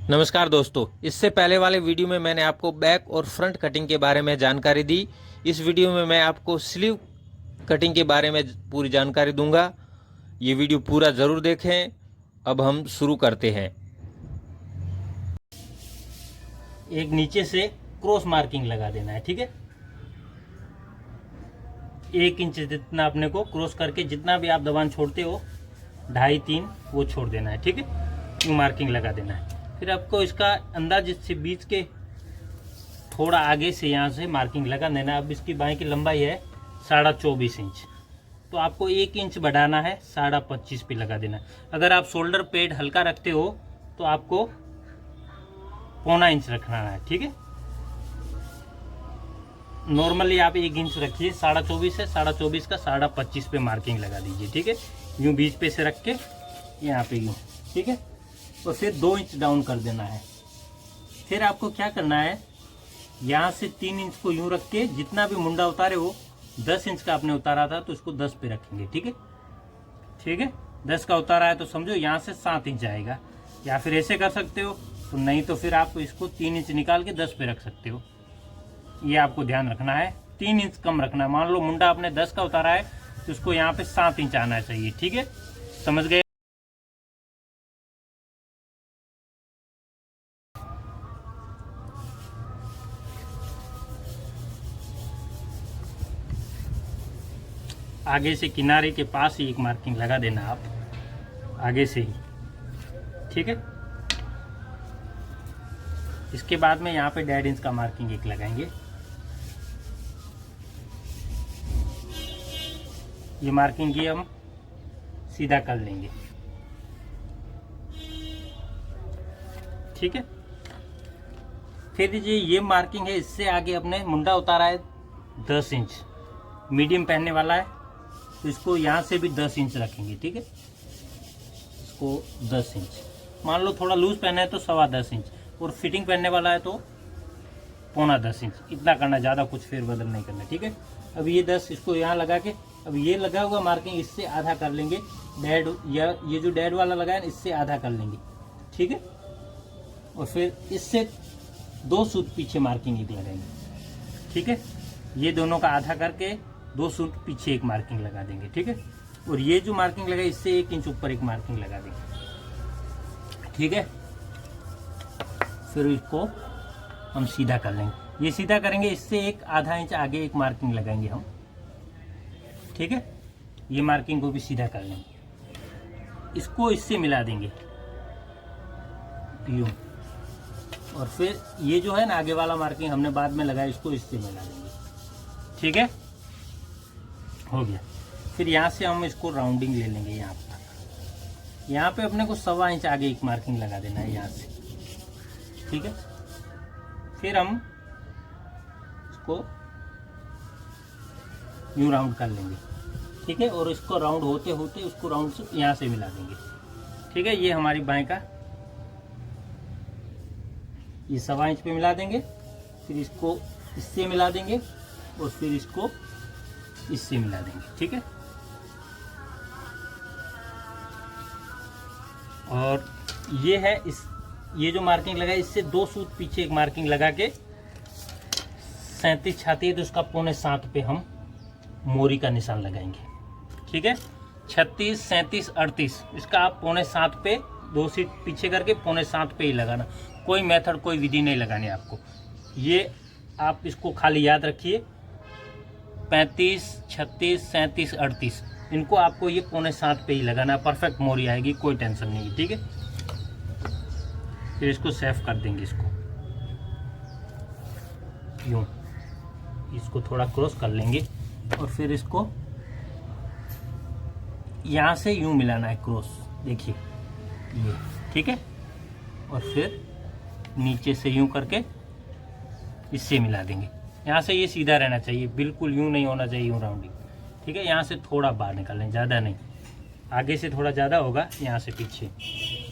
नमस्कार दोस्तों, इससे पहले वाले वीडियो में मैंने आपको बैक और फ्रंट कटिंग के बारे में जानकारी दी। इस वीडियो में मैं आपको स्लीव कटिंग के बारे में पूरी जानकारी दूंगा। ये वीडियो पूरा ज़रूर देखें। अब हम शुरू करते हैं। एक नीचे से क्रॉस मार्किंग लगा देना है, ठीक है। 1 इंच जितना अपने को क्रॉस करके जितना भी आप दबान छोड़ते हो 2.5-3 वो छोड़ देना है, ठीक है। यूँ मार्किंग लगा देना है। फिर आपको इसका अंदाज इससे बीच के थोड़ा आगे से यहाँ से मार्किंग लगा देना है। अब इसकी बाएं की लंबाई है 24.5 इंच, तो आपको 1 इंच बढ़ाना है, 25.5 पे लगा देना है। अगर आप शोल्डर पेड हल्का रखते हो तो आपको 0.25 इंच रखना है, ठीक है। नॉर्मली आप 1 इंच रखिए, 24.5 है, 24.5 का 25.5 पे मार्किंग लगा दीजिए, ठीक है। यूँ बीच पे से रख के यहाँ पे यूँ, ठीक है। और फिर 2 इंच डाउन कर देना है। फिर आपको क्या करना है, यहाँ से 3 इंच को यूँ रख के जितना भी मुंडा उतारे हो, 10 इंच का आपने उतारा था तो इसको 10 पे रखेंगे, ठीक है। ठीक है, 10 का उतारा है तो समझो यहाँ से 7 इंच आएगा। या फिर ऐसे कर सकते हो, तो नहीं तो फिर आप इसको 3 इंच निकाल के 10 पे रख सकते हो। ये आपको ध्यान रखना है, 3 इंच कम रखना है। मान लो मुंडा आपने 10 का उतारा है तो उसको यहाँ पे 7 इंच आना चाहिए, ठीक है। समझ गए। आगे से किनारे के पास ही एक मार्किंग लगा देना आप, आगे से ही, ठीक है। इसके बाद में यहाँ पे 1.5 इंच का मार्किंग एक लगाएंगे। ये मार्किंग ये हम सीधा कर लेंगे, ठीक है। फिर ये मार्किंग है, इससे आगे अपने मुंडा उतारा है 10 इंच, मीडियम पहनने वाला है तो इसको यहाँ से भी 10 इंच रखेंगे, ठीक है। इसको 10 इंच, मान लो थोड़ा लूज पहना है तो 10.25 इंच, और फिटिंग पहनने वाला है तो 9.25 इंच, इतना करना, ज़्यादा कुछ फेरबदल नहीं करना, ठीक है। अब ये 10 इसको यहाँ लगा के, अब ये लगा हुआ मार्किंग इससे आधा कर लेंगे, डेड या ये जो डेड वाला लगा है इससे आधा कर लेंगे, ठीक है। और फिर इससे 2 सूट पीछे मार्किंग एक लगाएंगे, ठीक है। ये दोनों का आधा करके 2 सूट पीछे एक मार्किंग लगा देंगे, ठीक है। और ये जो मार्किंग लगा इससे 1 इंच ऊपर एक मार्किंग लगा देंगे, ठीक है। फिर इसको हम सीधा कर लेंगे। ये सीधा करेंगे, इससे एक आधा इंच आगे एक मार्किंग लगाएंगे हम, ठीक है। ये मार्किंग को भी सीधा कर लेंगे, इसको इससे मिला देंगे यूं। और फिर ये जो है ना आगे वाला मार्किंग हमने बाद में लगाया, इसको इससे मिला देंगे, ठीक है। हो गया। फिर यहाँ से हम इसको राउंडिंग ले लेंगे यहाँ तक। यहाँ पे अपने को 1.25 इंच आगे एक मार्किंग लगा देना है यहाँ से, ठीक है। फिर हम इसको यूँ राउंड कर लेंगे, ठीक है। और इसको राउंड होते होते उसको राउंड से यहाँ से मिला देंगे, ठीक है। ये हमारी बाएं का ये 1.25 इंच पे मिला देंगे, फिर इसको इससे मिला देंगे और फिर इसको इससे मिला देंगे, ठीक है। और ये है ये जो मार्किंग लगा है इससे 2 सूत पीछे एक मार्किंग लगा के 37 छाती है तो उसका 6.25 पे हम मोरी का निशान लगाएंगे, ठीक है। 36, 37, 38 इसका आप 6.25 पे 2 सीट पीछे करके 6.25 पे ही लगाना। कोई मेथड कोई विधि नहीं लगानी आपको, ये आप इसको खाली याद रखिए। 35, 36, 37, 38 इनको आपको ये 6.25 पे ही लगाना, परफेक्ट मोरी आएगी, कोई टेंशन नहीं है, ठीक है। फिर इसको सेफ कर देंगे, इसको यूँ, इसको थोड़ा क्रॉस कर लेंगे और फिर इसको यहाँ से यूँ मिलाना है क्रॉस, देखिए ये, ठीक है। और फिर नीचे से यूँ करके इससे मिला देंगे। यहाँ से ये सीधा रहना चाहिए, बिल्कुल यूँ नहीं होना चाहिए, यूँ राउंडिंग, ठीक है। यहाँ से थोड़ा बाहर निकालें, ज़्यादा नहीं, आगे से थोड़ा ज़्यादा होगा, यहाँ से पीछे,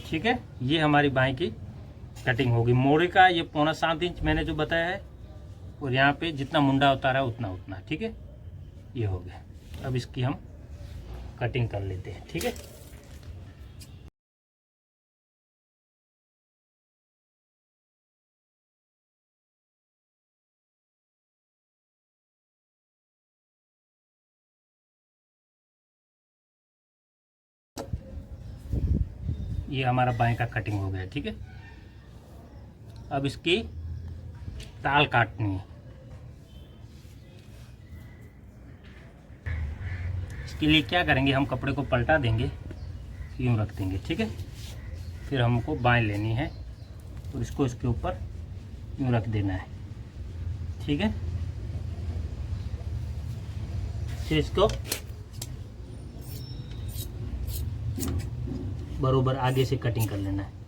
ठीक है। ये हमारी बाएं की कटिंग होगी। मोड़े का ये 6.25 इंच मैंने जो बताया है, और यहाँ पे जितना मुंडा उतारा है उतना उतना, ठीक है। ये हो गया। अब इसकी हम कटिंग कर लेते हैं, ठीक है। ये हमारा बाएं का कटिंग हो गया, ठीक है। अब इसकी ताल काटनी है। इसके लिए क्या करेंगे, हम कपड़े को पलटा देंगे, यूँ रख देंगे, ठीक है। फिर हमको बाएं लेनी है और इसको इसके ऊपर यूँ रख देना है, ठीक है। फिर इसको बरोबर आगे से कटिंग कर लेना है।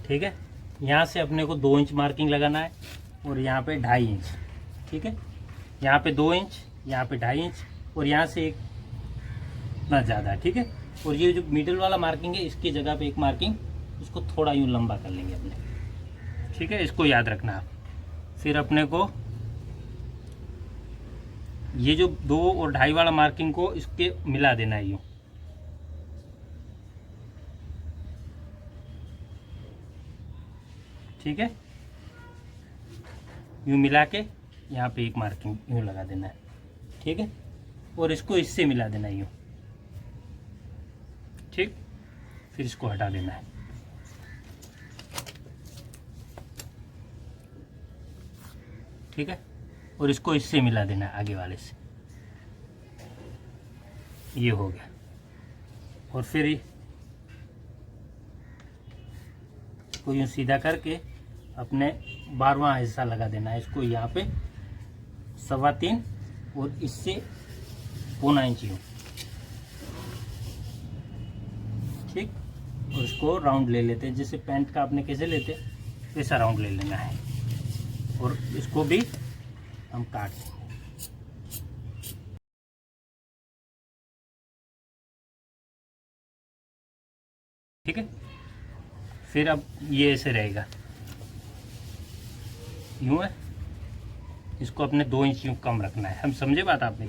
ठीक है, यहाँ से अपने को 2 इंच मार्किंग लगाना है और यहाँ पे 2.5 इंच, ठीक है। यहाँ पे 2 इंच, यहाँ पे 2.5 इंच और यहाँ से एक ना ज़्यादा, ठीक है। और ये जो मिडल वाला मार्किंग है, इसकी जगह पे एक मार्किंग, इसको थोड़ा यूँ लंबा कर लेंगे अपने, ठीक है। इसको याद रखना आप। फिर अपने को ये जो 2 और 2.5 वाला मार्किंग को इसके मिला देना है यूँ, ठीक है। यूँ मिला के यहाँ पे एक मार्किंग यूँ लगा देना है, ठीक है। और इसको इससे मिला देना है यूँ, ठीक। फिर इसको हटा देना है, ठीक है। और इसको इससे मिला देना है आगे वाले से, ये हो गया। और फिर इसको यूँ सीधा करके अपने 12वां हिस्सा लगा देना है इसको यहाँ पे 3.25 और इससे 0.25 इंच यूँ, ठीक। और इसको राउंड ले लेते हैं, जैसे पैंट का आपने कैसे लेते वैसा राउंड ले लेना है। और इसको भी हम काट देंगे, ठीक है। फिर अब ये ऐसे रहेगा, यूँ है। इसको अपने 2 इंच यूँ कम रखना है, हम समझे बात आपने।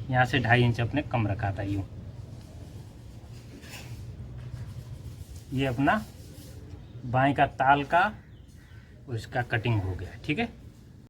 यहाँ से 2.5 इंच अपने कम रखा था यूँ। ये अपना बाएं का ताल का और इसका कटिंग हो गया, ठीक है।